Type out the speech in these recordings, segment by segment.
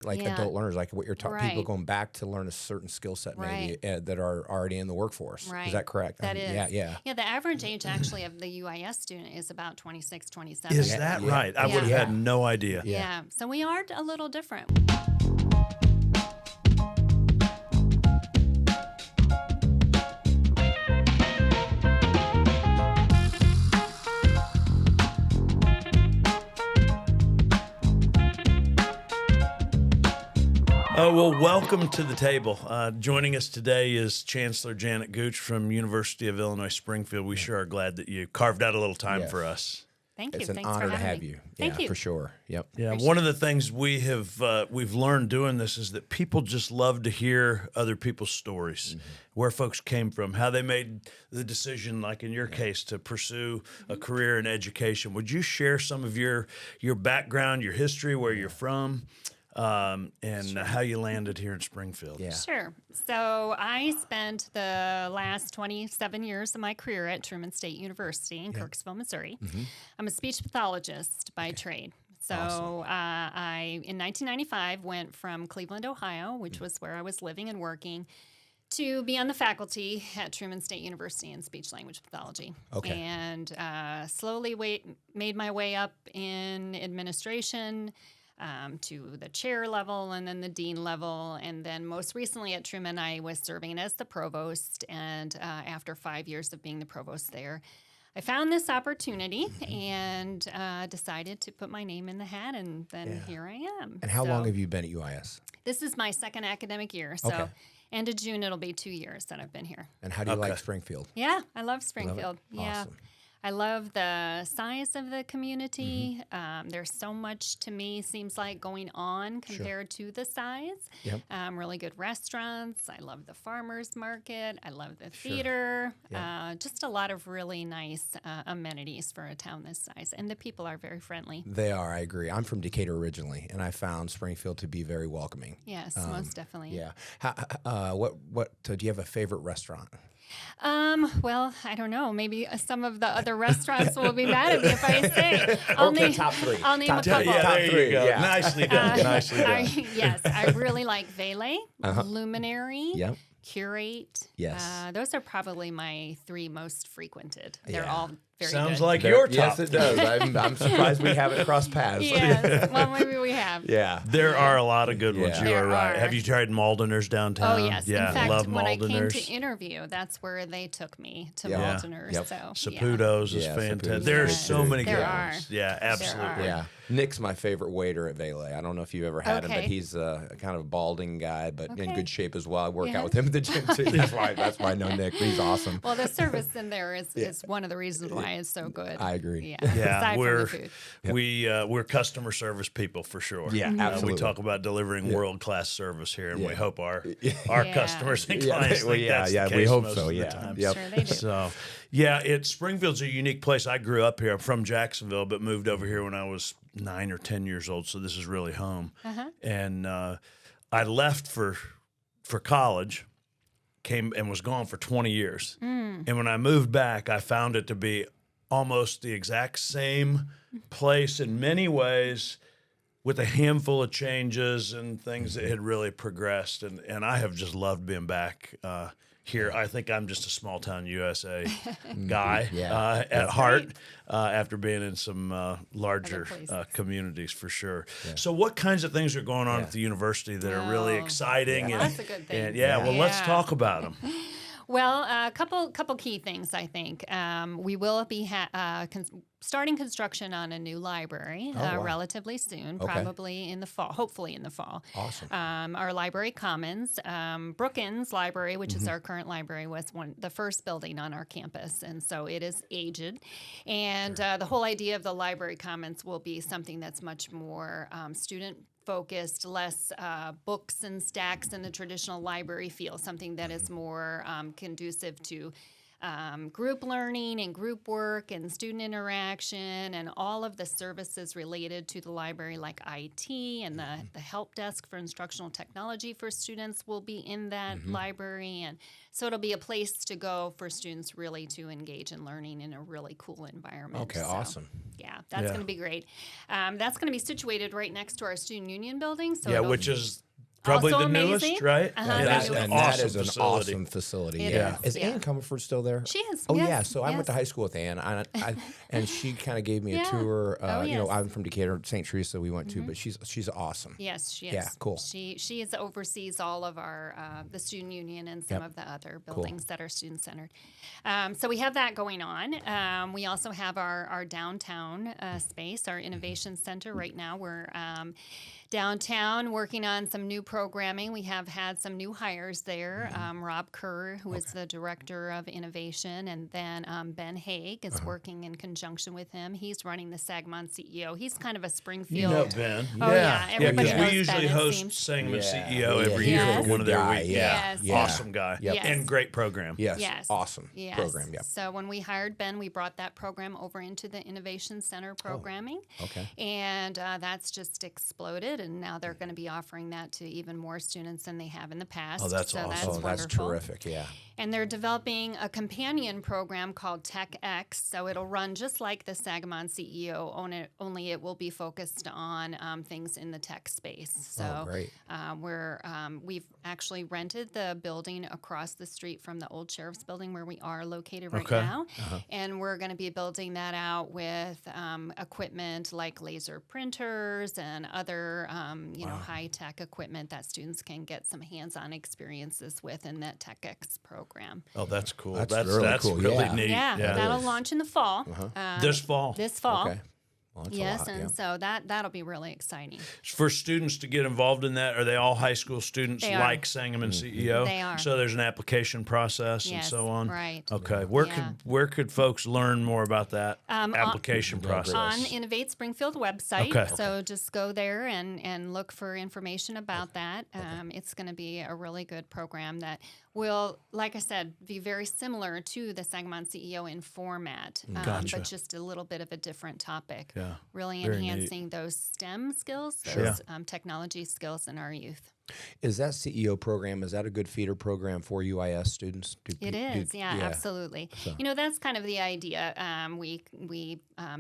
like adult learners, like what you're talking, people Right. going back to learn a certain skill set maybe Right. that are already in the workforce. Is Right. that correct? That is. Yeah. Yeah, the average age actually of the UIS student is about 26, 27. Is that Yeah. right? I would have Yeah. had no idea. Yeah. So we are a little different. Well, welcome to the table. Joining us today is Chancellor Janet Gooch from University of Illinois Springfield. We sure are glad that you carved out a little time for us. Thank you. It's an Thanks honor for to having have me. you. Thank you. For sure. Yep. Yeah, Appreciate one of the things we've learned doing this is that people just love to hear other people's stories, where folks came from, how they made the decision, like in your case, to pursue a career in education. Would you share some of your background, your history, where you're from, and how you landed here in Springfield? Yeah. Sure. So I spent the last 27 years of my career at Truman State University in Kirksville, Missouri. I'm a speech pathologist by trade. So I, in 1995, went from Cleveland, Ohio, which was where I was living and working, to be on the faculty at Truman State University in speech language pathology. Okay. And slowly made my way up in administration, to the chair level and then the dean level. And then most recently at Truman, I was serving as the provost. And after 5 years of being the provost there, I found this opportunity and decided to put my name in the hat. And then here I am. And how long have you been at UIS? This is my second academic year. So end of June, it'll be 2 years that I've been here. And how do you like Springfield? Yeah, I love Springfield. Yeah. Awesome. I love the size of the community. There's so much, to me, seems like going on compared to the size. Yep. Really good restaurants. I love the farmers market. I love the theater. Just a lot of really nice amenities for a town this size. And the people are very friendly. They are, I agree. I'm from Decatur originally, and I found Springfield to be very welcoming. Yes, most definitely. Yeah. Do you have a favorite restaurant? Well, I don't know. Maybe some of the other restaurants will be mad at me if I say. I'll name, top three. I'll name Top a two. couple. Yeah, there three, you go. yeah. Nicely done. Nicely done. Yes, I really like Vele, Luminary, Yep. Curate. Yes. Those are probably my three most frequented. They're Yeah. all very Sounds good. like your top. Yes, it does. I'm surprised we haven't crossed paths. Yes. Well, maybe we have. Yeah. There are a lot of good ones. Yeah. You There are right. are. Have you tried Maldener's downtown? Oh, yes. Yeah, In fact, love when I came Maldener's. to interview, that's where they took me to Yeah. Maldener's. Yep. So, yeah. Saputo's is Yeah, fantastic. Saputo's There's is so good. many There good are. ones. Yeah, absolutely. Yeah. Nick's my favorite waiter at Vele. I don't know if you've ever had him, but Okay. he's a kind of balding guy, but in Okay. good shape as well. I work Yeah. out with him at the gym too. That's why I know Nick. He's awesome. Well, the service in there is one of the reasons why it's so good. I agree. Yeah. Yeah, Aside from we're the food. we're customer service people for sure. Yeah, absolutely. We talk about delivering world class service here, and we Yeah. hope our Yeah. customers and Yeah, clients well, think yeah, that's yeah, the we case hope most so, of the yeah. time. Yep. Sure they do. So, yeah, Springfield's a unique place. I grew up here. I'm from Jacksonville, but moved over here when I was 9 or 10 years old. So this is really home. And I left for college, came and was gone for 20 years. And when I moved back, I found it to be almost the exact same place in many ways, with a handful of changes and things that had really progressed. And I have just loved being back here. I think I'm just a small town USA guy Yeah. at heart after being in some larger places. communities for sure. So what kinds of things are going on at the university that are really exciting? Lots of good things. And well, let's Yeah. talk about them. Well, a couple key things, I think. We will be starting construction on a new library wow. relatively soon, Okay. probably in the fall, hopefully in the fall. Awesome. Our library commons, Brookins Library, which is our current library, was the first building on our campus, and so it is aged. And the whole idea of the library commons will be something that's much more student focused, less books and stacks in the traditional library feel, something that is more conducive to group learning and group work and student interaction and all of the services related to the library, like IT and the help desk for instructional technology for students will be in that library. And so it'll be a place to go for students really to engage in learning in a really cool environment. Okay, So, awesome. Yeah, that's going to be great. That's going to be situated right next to our student union building. So Yeah, it'll- which is probably Also the newest, amazing. right? Uh-huh. It That is is- an And awesome that is an facility. awesome facility. It Yeah. is, Is yeah. Ann Comerford still there? She is. Oh yes, yeah. So I went to yes. high school with Ann, and she kind of gave me a Yeah. tour. Oh, You know, yes. I'm from Decatur, St. Teresa. We went to, but she's awesome. Yes, she is. Yeah, cool. She oversees all of our the student union and some Yep. of the other buildings that are student centered. So we have that going on. We also have our downtown space, our innovation center. Right now, we're downtown working on some new programming. We have had some new hires there. Rob Kerr, who is the director of innovation, and then Ben Haig is working in conjunction with him. He's running the Sagamon CEO. He's kind of a You Springfield. know Ben. Oh, yeah. Everybody because knows we usually Ben, it host seems. Sangamon Yeah. CEO every Yes. year for Good one of their guy, weeks. yeah. Yes. Yeah. Awesome guy. Yep. Yes. And great program. Yes. Yes. Awesome Yes. program. Yep. So when we hired Ben, we brought that program over into the Innovation Center programming. Okay. And that's just exploded. And now they're going to be offering that to even more students than they have in the past. Oh, that's so awesome. That's Oh, that's wonderful. terrific. Yeah. And they're developing a companion program called TechX. So it'll run just like the Sagamon CEO, only it will be focused on things in the tech space. So Oh, great. we've actually rented the building across the street from the old sheriff's building where we are located right Okay. now. And we're going to be building that out with equipment like laser printers and other high-tech equipment that students can get some hands-on experiences with in that TechX program. Oh, that's cool. That's That's really cool, yeah. neat. Yeah, that'll is. launch in the fall. This fall. This fall. Okay. Well, that's a Yes, lot, and yeah. so that'll be really exciting. For students to get involved in that, are they all high school students They are. like Sangamon CEO? They are. So there's an application process and Yes, so on. right. Okay. Yeah. Where could folks learn more about that application process? On Innovate Springfield website. Okay. So just go there and look for information about that. It's going to be a really good program that will, like I said, be very similar to the Sagamon CEO in format, Gotcha. but just a little bit of a different topic. Yeah. Really Very neat. enhancing those STEM skills, Sure. those technology skills in our youth. Is that CEO program, is that a good feeder program for UIS students? It is, yeah, absolutely. You know, that's kind of the idea. We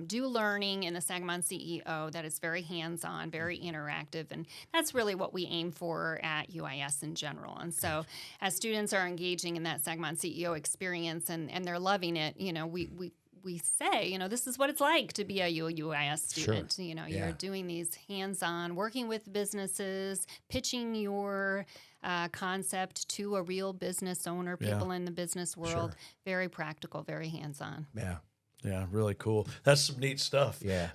do learning in the Sagamon CEO that is very hands-on, very interactive, and that's really what we aim for at UIS in general. And so as students are engaging in that Sagamon CEO experience and they're loving it, you know, we say, you know, this is what it's like to be a UIS student. Sure. You know, Yeah. you're doing these hands-on, working with businesses, pitching your concept to a real business owner, people in the business world. Sure. Very practical, very hands-on. Yeah. Yeah, really cool. That's some neat stuff. Yeah.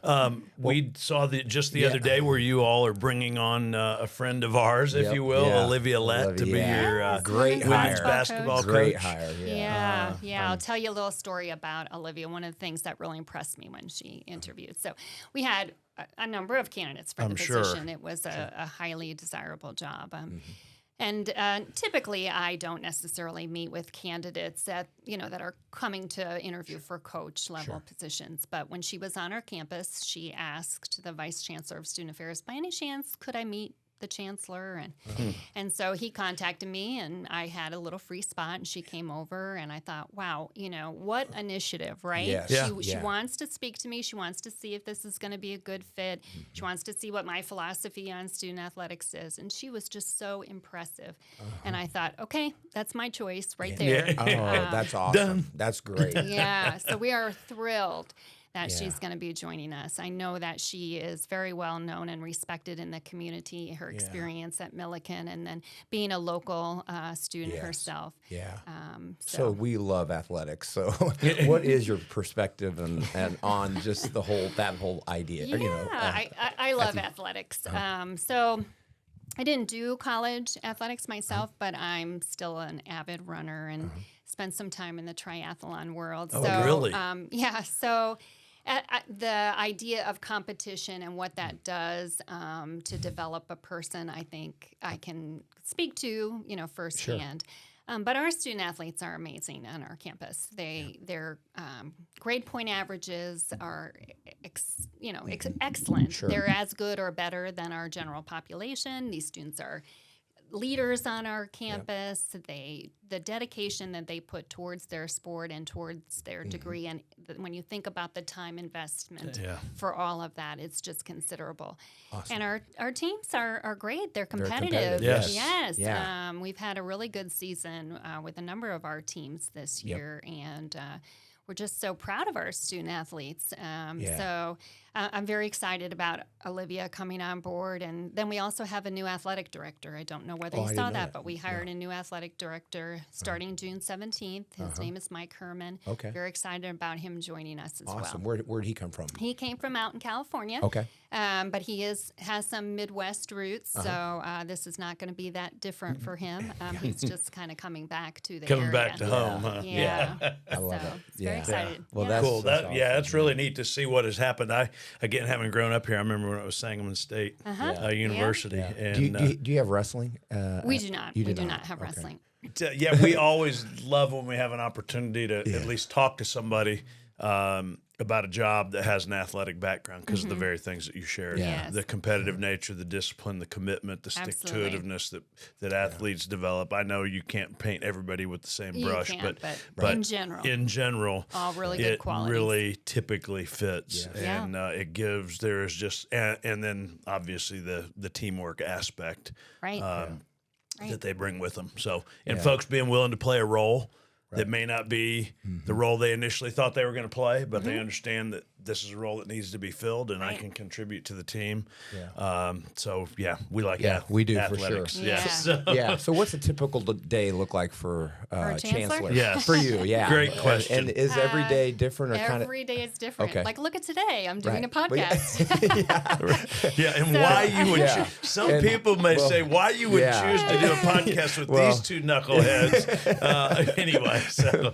We saw the other day where you all are bringing on a friend of ours, if Yep, you will, yeah. Olivia Lett, to be Olivia. your Yes, Great women's women's hire. basketball Great coach. hire. Yeah. I'll tell you a little story about Olivia. One of the things that really impressed me when she interviewed. So we had a number of candidates for the sure. position. It was a highly desirable job. And typically, I don't necessarily meet with candidates that are coming to interview for coach level positions. But when she was on our campus, she asked the Vice Chancellor of Student Affairs, by any chance, could I meet the chancellor? And so he contacted me, and I had a little free spot, and she came over, and I thought, wow, what initiative, right? Yes. Yeah. She wants to speak to me. She wants to see if this is going to be a good fit. She wants to see what my philosophy on student athletics is. And she was just so impressive. And I thought, okay, that's my choice right there. Oh, that's awesome. That's great. Yeah, so we are thrilled that she's going to be joining us. I know that she is very well known and respected in the community, her experience at Millikan, and then being a local student herself. Yeah. So So we love athletics. So what is your perspective and on just that whole idea? Yeah, I love athletics. So I didn't do college athletics myself, but I'm still an avid runner and spent some time in the triathlon world. Oh, so, really? So the idea of competition and what that does to develop a person, I think I can speak to, firsthand. But our student athletes are amazing on our campus. Their grade point averages are, excellent. Sure. They're as good or better than our general population. These students are leaders on our campus. The dedication that they put towards their sport and towards their degree, and when you think about the time investment for all of that, it's just considerable. Awesome. And our teams are great. They're competitive. competitive. Yes. Yeah. We've had a really good season with a number of our teams this year, and we're just so proud of our student athletes. So I'm very excited about Olivia coming on board. And then we also have a new athletic director. I don't know whether you saw that, but we hired a new athletic director starting June 17th. His name is Mike Herman. Okay. Very excited about him joining us as Awesome. well. Where'd he come from? He came from out in California. Okay. But he has some Midwest roots, so this is not going to be that different for him. He's just kind of coming back to the Coming area. back to home, huh? Yeah. I love So it. it's very excited. Well, Yeah. that's Cool. that's awesome. That's really neat to see what has happened. Again, having grown up here, I remember when I was Sangamon State University. Yeah. And Do you have wrestling? We do not. You We do do not. not have Okay. wrestling. we always love when we have an opportunity to at least talk to somebody about a job that has an athletic background because of the very things that you shared. Yes. The competitive nature, the discipline, the commitment, the Absolutely. stick-to-itiveness that athletes develop. I know you can't paint everybody with the same You brush, can't, but but in general, all really good it qualities. really typically fits. Yeah. And it gives, there's just, and then obviously the teamwork aspect Right. that they bring with them. So, and folks being willing to play a role that may not be the role they initially thought they were going to play, but they understand that this is a role that needs to be filled, and I can contribute to the team. So we like we do, for athletics. sure. Yeah. So, Yeah. So, what's a typical day look like for Chancellor? Chancellor? Yes. For you, yeah. Great question. And is every day different, or kind of? Every day is different. Okay. Like, look at today. I'm doing Right. a podcast. and why you would Yeah. choose. Some And- people may say why you would choose to do a podcast with these two knuckleheads. Anyway, so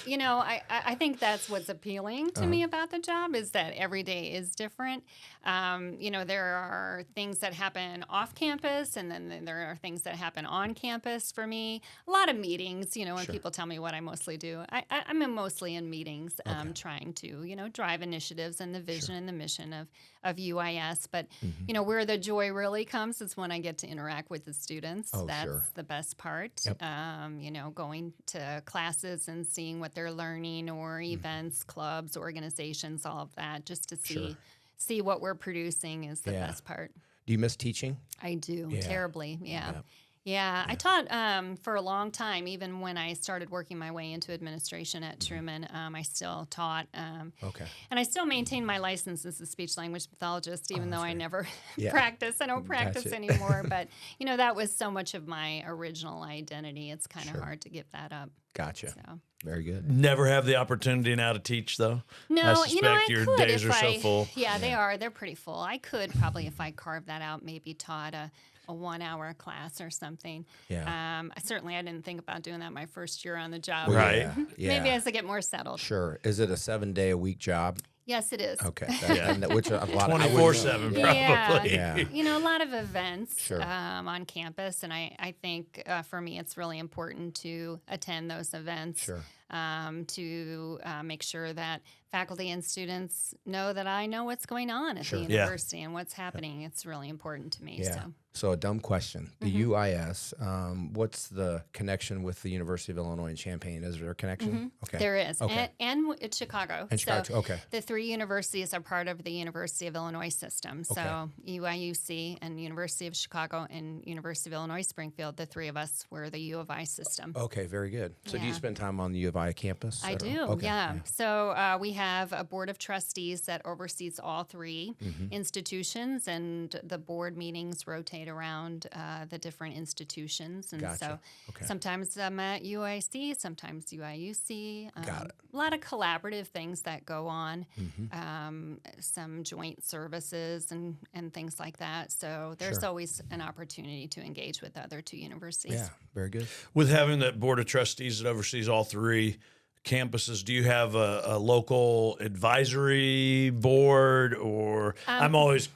I think that's what's appealing to me about the job is that every day is different. There are things that happen off campus, and then there are things that happen on campus for me. A lot of meetings, when people tell me what I mostly do. I'm mostly in meetings trying to, drive initiatives and the vision and the mission of UIS. But, where the joy really comes is when I get to interact with the students. Oh, That's sure. the best part. Yep. Going to classes and seeing what they're learning, or events, clubs, organizations, all of that, just to see what we're producing is the best part. Do you miss teaching? I do terribly. Yeah. Yep. Yeah, I taught for a long time. Even when I started working my way into administration at Truman, I still taught. Okay. And I still maintain my license as a speech-language pathologist, even though I never Yeah. practice. I don't practice Gotcha. anymore. But, that was so much of my original identity. It's kind of hard to give that up. Gotcha. So. Very good. never have the opportunity now to teach though. No, I suspect I your could days if are so full. Yeah, they are. They're pretty full. I could probably, if I carved that out, maybe taught a 1-hour class or something. Yeah. I didn't think about doing that my first year on the job. Well, Right. Yeah. Maybe as I get more settled. Sure. Is it a 7-day-a-week job? Yes, it is. Okay. Which a lot. 24/7 Yeah. probably. Yeah. A lot of events Sure. on campus, and I think for me it's really important to attend those events. Sure. To make sure that faculty and students know that I know what's going on at the Yeah. university and what's happening. It's really important to me. Yeah. So. So a dumb question. The UIS, what's the connection with the University of Illinois in Champaign? Is there a connection? Okay. There is. Okay. And it's Chicago. And Chicago, So okay. the 3 universities are part of the University of Illinois system. So UIUC and University of Chicago and University of Illinois Springfield, the 3 of us were the U of I system. Okay, very good. So do you Yeah. spend time on the U of I campus? I at all? do, Okay. yeah. So we have a board of trustees that oversees all 3 institutions, and the board meetings rotate around the different institutions. And Gotcha. so Okay. sometimes I'm at UIC, sometimes UIUC. Got it. A lot of collaborative things that go on, Mm-hmm. some joint services and things like that. So there's Sure. always an opportunity to engage with the other 2 universities. Yeah, very good. With having that board of trustees that oversees all 3 campuses, do you have a local advisory board, or I'm always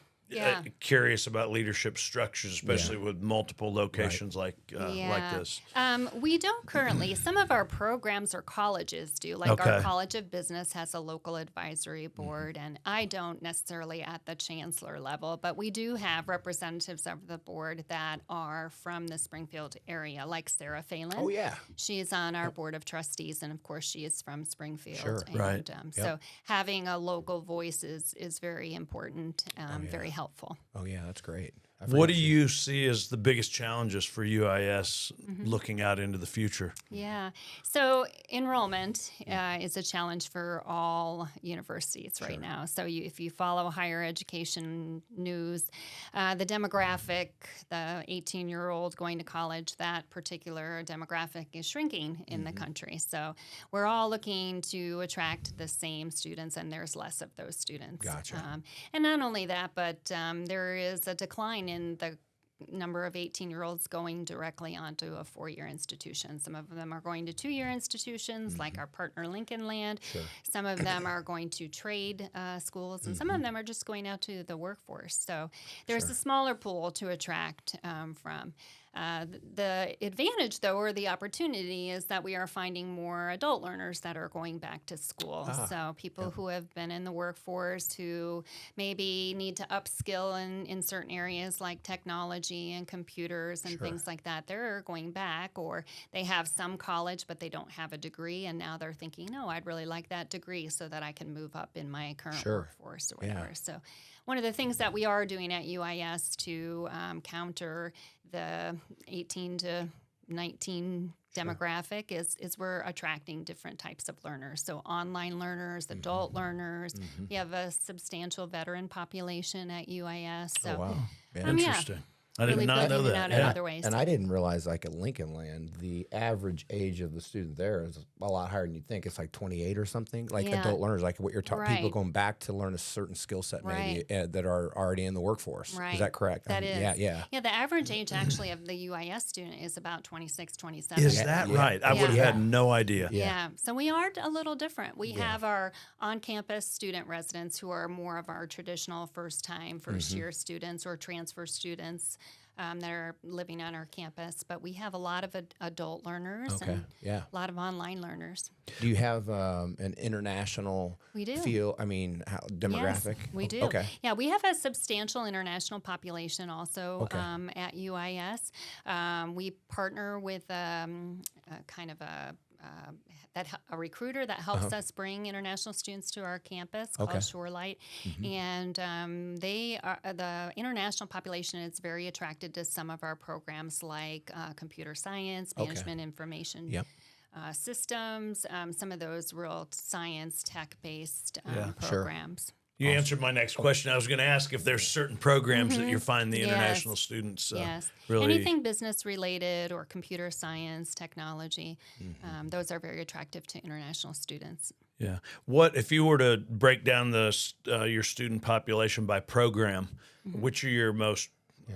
curious about leadership structures, especially with multiple locations like this. We don't currently. Some of our programs or colleges do. Like our College of Business has a local advisory board, and I don't necessarily at the chancellor level, but we do have representatives of the board that are from the Springfield area, like Sarah Phelan. Oh, yeah. She's on our board of trustees, and of course, she is from Springfield. Sure. And, Right. So having a local voice is very important, very helpful. Oh, yeah, that's great. What do you see as the biggest challenges for UIS looking out into the future? Yeah. So enrollment is a challenge for all universities right now. So if you follow higher education news, the demographic, the 18-year-old going to college, that particular demographic is shrinking in the country. So we're all looking to attract the same students, and there's less of those students. Gotcha. And not only that, but there is a decline in the number of 18-year-olds going directly onto a four-year institution. Some of them are going to two-year institutions, like our partner Lincoln Land. Sure. Some of them are going to trade schools, and some of them are just going out to the workforce. So there's a smaller pool to attract from. The advantage, though, or the opportunity is that we are finding more adult learners that are going back to school. So people who have been in the workforce who maybe need to upskill in certain areas like technology and computers and things like that, they're going back, or they have some college but they don't have a degree, and now they're thinking, no, I'd really like that degree so that I can move up in my current workforce or whatever. So one of the things that we are doing at UIS to counter the 18 to 19 demographic is we're attracting different types of learners. So online learners, adult learners. We have a substantial veteran population at UIS. So, wow. Yeah. Interesting. I did really not know building it out that. in other ways. And I didn't realize, like at Lincoln Land, the average age of the student there is a lot higher than you'd think. It's like 28 or something. Like adult learners, like what you're talking, people going back to learn a certain skill set maybe that are already in the workforce. Right. Is that correct? That is. Yeah. Yeah, the average age actually of the UIS student is about 26, 27. Is that right? I would have had no idea. Yeah. So we are a little different. We have our on-campus student residents who are more of our traditional first-year students or transfer students that are living on our campus. But we have a lot of adult learners and a lot of online learners. Do you have an international feel? I mean, demographic? Yes, we do. Okay. Yeah, we have a substantial international population also at UIS. We partner with a recruiter that helps us bring international students to our campus called Shorelight, and the international population is very attracted to some of our programs like computer science, management information. Systems, some of those real science, tech-based programs. You answered my next question. I was going to ask if there's certain programs that you find the international students really... Anything business-related or computer science, technology, those are very attractive to international students. Yeah. What if you were to break down your student population by program, which are your most...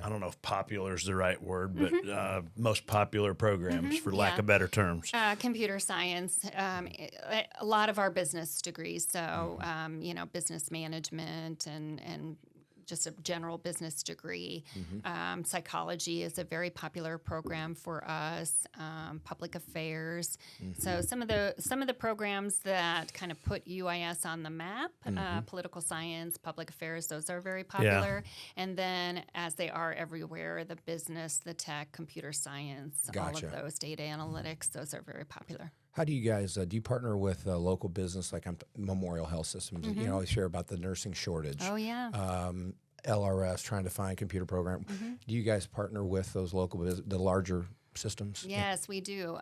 I don't know if popular is the right word, but most popular programs, for lack of better terms. Computer science, a lot of our business degrees, so business management and just a general business degree. Psychology is a very popular program for us. Public affairs. So some of the programs that kind of put UIS on the map, political science, public affairs, those are very popular. And then, as they are everywhere, the business, the tech, computer science, all of those, data analytics, those are very popular. How do you guys, do you partner with local business like Memorial Health Systems? You always hear about the nursing shortage. Oh, yeah. LRS trying to find computer program. Do you guys partner with those local, the larger systems? Yes, we do.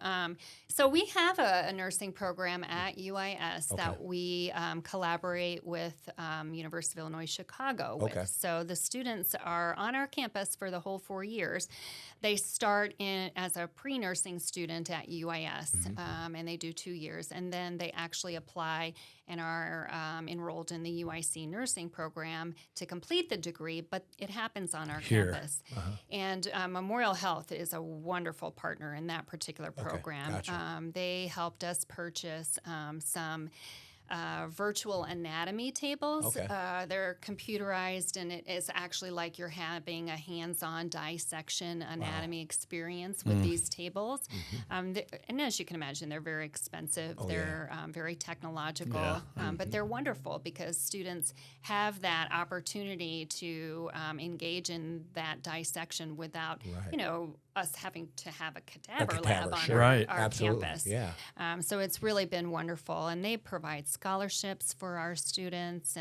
So we have a nursing program at UIS that we collaborate with University of Illinois Chicago with. So the students are on our campus for the whole 4 years. They start as a pre-nursing student at UIS, and they do 2 years, and then they actually apply and are enrolled in the UIC nursing program to complete the degree, but it happens on our campus. And Memorial Health is a wonderful partner in that particular program. They helped us purchase some virtual anatomy tables. Okay. They're computerized, and it is actually like you're having a hands-on dissection anatomy experience with these tables. And as you can imagine, they're very expensive. They're very technological, but they're wonderful because students have that opportunity to engage in that dissection without, us having to have a cadaver lab on our campus. Yeah. So it's really been wonderful, and they provide scholarships for our students,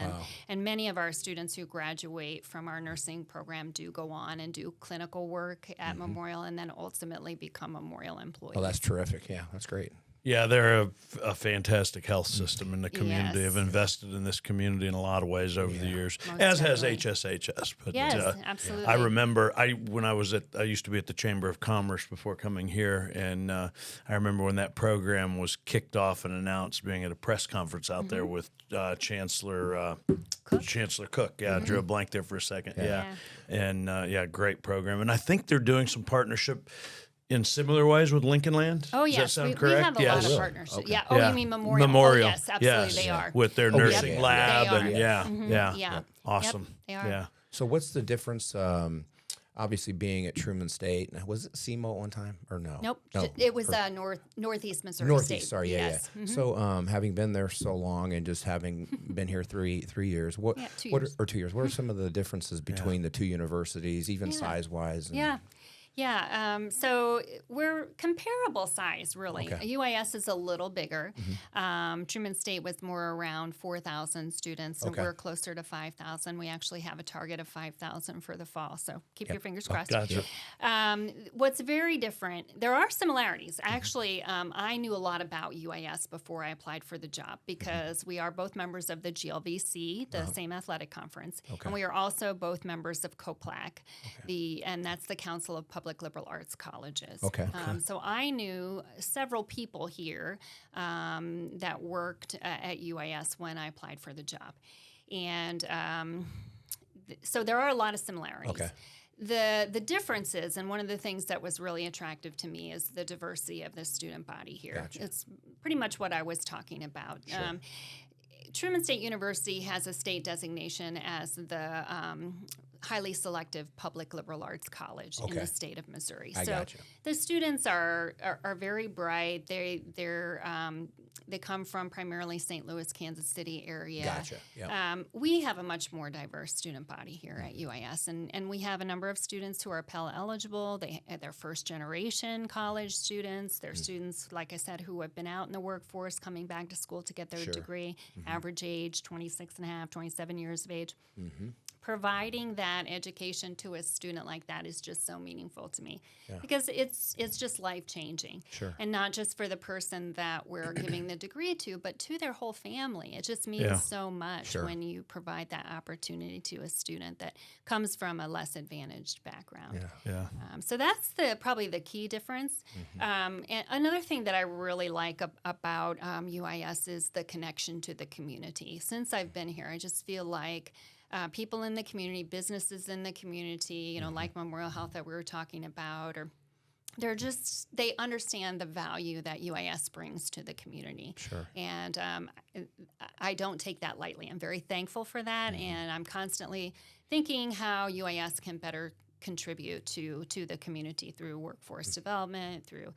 and many of our students who graduate from our nursing program do go on and do clinical work at Memorial, and then ultimately become Memorial employees. Oh, that's terrific. Yeah, that's great. Yeah, they're a fantastic health system in the community. Yes. Have invested in this community in a lot of ways over the years, Most as definitely. has HSHS. But Yes, absolutely. I remember when I used to be at the Chamber of Commerce before coming here, and I remember when that program was kicked off and announced, being at a press conference out there with Chancellor Cook. Yeah, I drew a blank there for a second. And great program. And I think they're doing some partnership in similar ways with Lincoln Land? Oh, Does yes. that sound We correct? have a lot of partnerships. Okay. Yeah. Oh, you mean Memorial? Memorial. Oh, yes, absolutely. They are. With their nursing yeah. lab. They are. And Yeah. Awesome. Yep, they are. Yeah. So what's the difference? Obviously, being at Truman State, was it SEMO at one time or no? Nope. No. It was Northeast Missouri Northeast. State. Sorry, Yes. So, having been there so long and just having been here three years, what 2 what years. Or 2 years? What are some of the differences between the two universities, even size wise? Yeah. So we're comparable size, really. Okay. UIS is a little bigger. Truman State was more around 4,000 students, and Okay. we're closer to 5,000. We actually have a target of 5,000 for the fall, so keep your fingers crossed. Gotcha. What's very different, there are similarities. Actually, I knew a lot about UIS before I applied for the job because we are both members of the GLVC, the same athletic conference, and we are also both members of COPLAC, and that's the Council of Public Liberal Arts Colleges. Okay. So I knew several people here that worked at UIS when I applied for the job. And so there are a lot of similarities. Okay. The differences, and one of the things that was really attractive to me is the diversity of the student body here. Gotcha. It's pretty much what I was talking about. Sure. Truman State University has a state designation as the highly selective public liberal arts college in the state of Missouri. I So gotcha. the students are very bright. They come from primarily St. Louis, Kansas City area. Gotcha. Yep. We have a much more diverse student body here at UIS, and we have a number of students who are Pell eligible. They're first generation college students. They're students, like I said, who have been out in the workforce, coming back to school to get their degree. Average age 26 and a half, 27 years of age. Providing that education to a student like that is just so meaningful to me because it's just life changing. Sure. And not just for the person that we're giving the degree to, but to their whole family. It just means so much when you provide that opportunity to a student that comes from a less advantaged background. So that's probably the key difference. And another thing that I really like about UIS is the connection to the community. Since I've been here, I just feel like people in the community, businesses in the community, like Memorial Health that we were talking about, or they understand the value that UIS brings to the community. Sure. And I don't take that lightly. I'm very thankful for that, and I'm constantly thinking how UIS can better contribute to the community through workforce development, through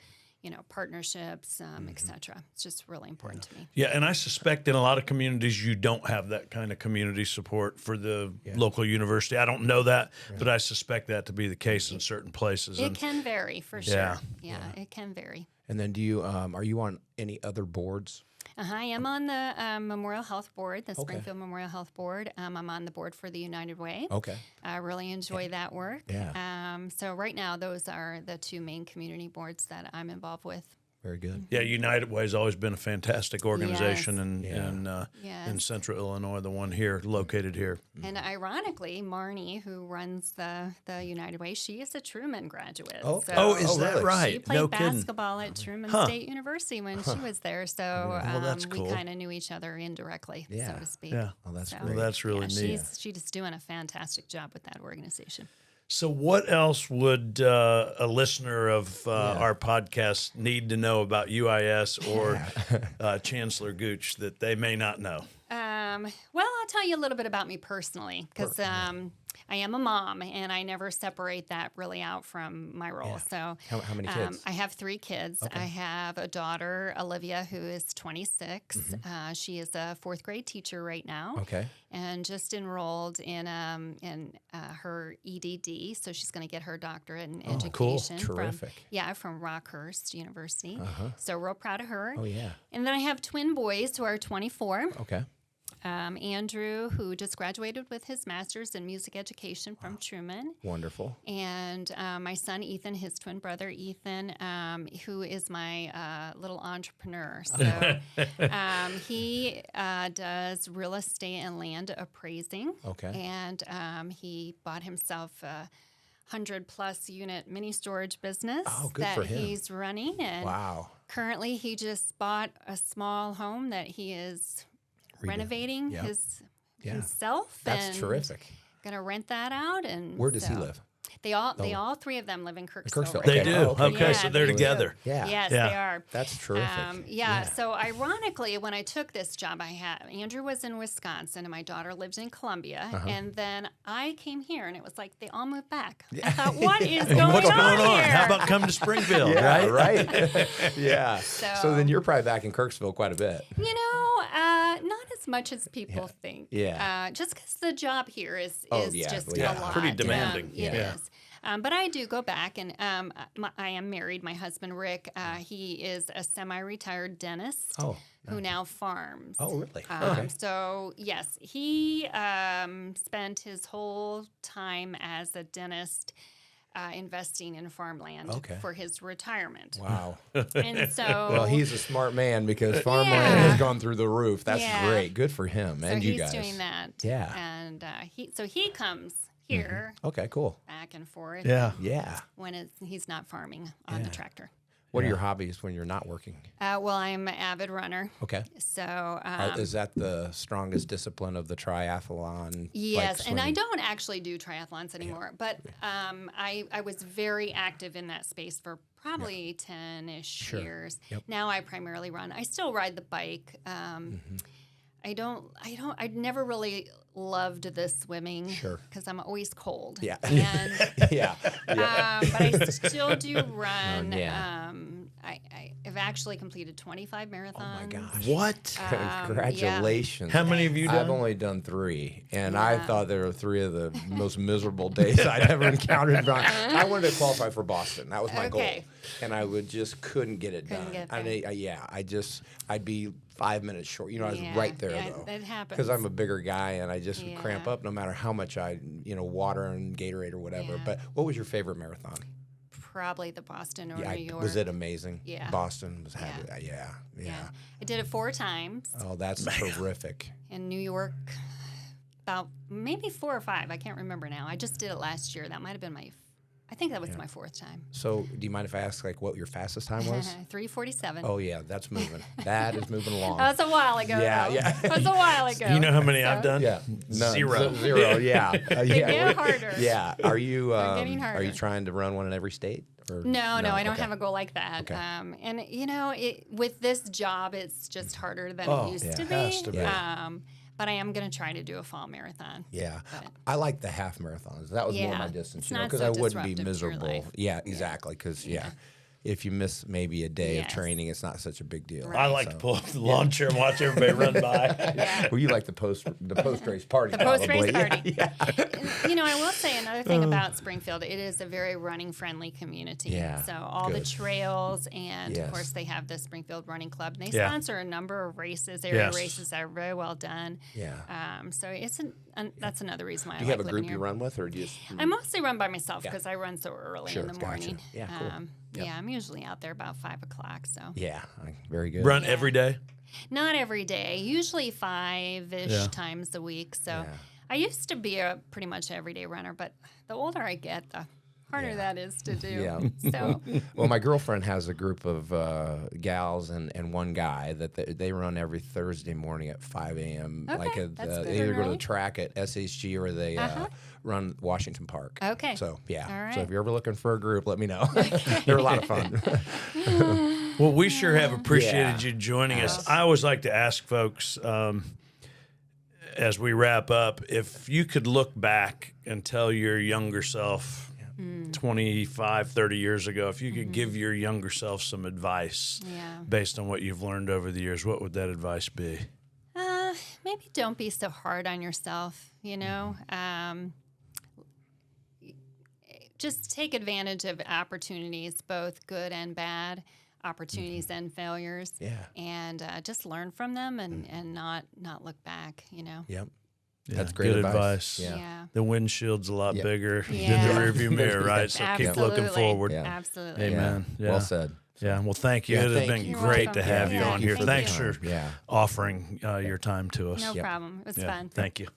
partnerships, et cetera. It's just really important to me. Yeah, and I suspect in a lot of communities you don't have that kind of community support for the local university. I don't know that, but I suspect that to be the case in certain places. It can vary for sure. Yeah, it can vary. And then, do you are you on any other boards? I am on the Memorial Health Board, the Springfield Memorial Health Board. I'm on the board for the United Way. Okay. I really enjoy that work. Yeah. So right now, those are the two main community boards that I'm involved with. Very good. Yeah, United Way has always been a fantastic organization Yes. in Central Illinois, the one here, located here. And ironically, Marnie, who runs the United Way, she is a Truman graduate. Oh, So Oh, is Oh, that really? right? She played No kidding. basketball at Truman State University when she was there. So Well, that's cool. we kind of knew each other indirectly, so to speak. Yeah. Oh, that's So- great. Well, that's really neat. She's just doing a fantastic job with that organization. So what else would a listener of our podcast need to know about UIS or Chancellor Gooch that they may not know? Well, I'll tell you a little bit about me personally, because I am a mom, and I never separate that really out from my role. Yeah. So, how many kids? I have 3 kids. Okay. I have a daughter, Olivia, who is 26. Mm-hmm. She is a 4th grade teacher right now. Okay. And just enrolled in her EDD, so she's going to get her doctorate in education. Cool. Terrific. From Rockhurst University. So real proud of her. Oh, yeah. And then I have twin boys who are 24. Okay. Andrew, who just graduated with his master's in music education from Truman. Wonderful. And my son, Ethan, his twin brother, Ethan, who is my little entrepreneur. So he does real estate and land appraising. Okay. And he bought himself a 100+ unit mini storage business that he's running. And wow. Currently, he just bought a small home that he is renovating himself. That's terrific. Gonna rent that out. And where does he live? They all 3 of them live in Kirksville. Kirksville. They do. Okay, so they're together. Yeah. Yes, they are. That's terrific. So ironically, when I took this job, Andrew was in Wisconsin and my daughter lives in Columbia. And then I came here and it was like they all moved back. I thought, what is going on here? How about come to Springfield, right? Yeah. So then you're probably back in Kirksville quite a bit. Not as much as people think. Yeah. Just because the job here is just a lot. Pretty demanding. It is. But I do go back, and I am married. My husband, Rick, he is a semi-retired dentist who now farms. Oh, really? Okay. So, yes, he spent his whole time as a dentist investing in farmland for his retirement. Wow. And so... Well, he's a smart man because farmland has gone through the roof. That's great. Good for him and you guys. So he's doing that. Yeah. And he comes here. Okay, cool. Back and forth. Yeah. When he's not farming on the tractor. What are your hobbies when you're not working? Well, I'm an avid runner. Okay. So is that the strongest discipline of the triathlon? Yes, and I don't actually do triathlons anymore, but I was very active in that space for probably 10-ish years. Yep. Now I primarily run. I still ride the bike. I never really loved the swimming because I'm always cold. Yeah. And, but I still do run. I've actually completed 25 marathons. Oh my gosh. What? Congratulations. How many have you done? I've only done 3, and I thought there were 3 of the most miserable days I'd ever encountered. I wanted to qualify for Boston. That was my goal. And I couldn't get it done. I'd be 5 minutes short. I was right there, though. That happens. Because I'm a bigger guy, and I just would cramp up no matter how much I, water and Gatorade or whatever. Yeah. But what was your favorite marathon? Probably the Boston or New York. Was it amazing? Yeah. Boston was happy. Yeah. I did it 4 times. Oh, that's terrific. In New York, about maybe 4 or 5. I can't remember now. I just did it last year. That might have been I think that was my 4th time. So, do you mind if I ask, what your fastest time was? 3:47. Oh, yeah, that's moving. That is moving along. That was a while ago. Yeah. That was a while ago. You know how many I've done? Yeah. None. 0. 0, yeah. They get harder. Yeah. Are you getting harder. Are you trying to run one in every state? Or? No, I don't have a goal like that. Okay. And, with this job, it's just harder than it used to be. Has to be. But I am going to try to do a fall marathon. Yeah. I like the half marathons. That was more my distance, because so I wouldn't be disruptive to your miserable. life. Yeah, exactly. Because, if you miss maybe a day of training, it's not such a big deal. Right. I like to pull up the lawn chair and watch everybody run by. Well, you like the post race party. The post race party. Yeah. I will say another thing about Springfield. It is a very running friendly community. Yeah. So all the trails, and of course they have the Springfield Running Club. And they sponsor a number of races, area races that are very well done. Yeah. So that's another reason why Do you have a group you run with, or do you? I mostly run by myself because I run so early in the morning. Gotcha. Yeah, cool. Yeah, I'm usually out there about 5 o'clock. So yeah, very good. Run every day? Not every day. Usually 5-ish times a week. So I used to be a pretty much everyday runner, but the older I get, the harder that is to do. Yeah. So, well, my girlfriend has a group of gals and one guy that they run every Thursday morning at 5 a.m. Okay, They either go to the track at SHG or they run Washington Park. Okay. So, yeah. All right. So if you're ever looking for a group, let me know. They're a lot of fun. Well, we sure have appreciated you joining us. I always like to ask folks, as we wrap up, if you could look back and tell your younger self 25, 30 years ago, if you could give your younger self some advice based on what you've learned over the years, what would that advice be? Maybe don't be so hard on yourself, you know. Just take advantage of opportunities, both good and bad, opportunities and failures. Yeah. And just learn from them and not look back, you know. Yep. Yeah, That's great advice. Yeah. The windshield's a lot bigger than the Yeah. rearview mirror, right? So keep looking forward. Yeah. Absolutely. Amen. Yeah. Well said. Yeah. Well, thank you. Yeah, it has thank been you. great to You're have you welcome. on here. Thank Thanks you. for offering your time to us. No problem. It was fun. Thank you.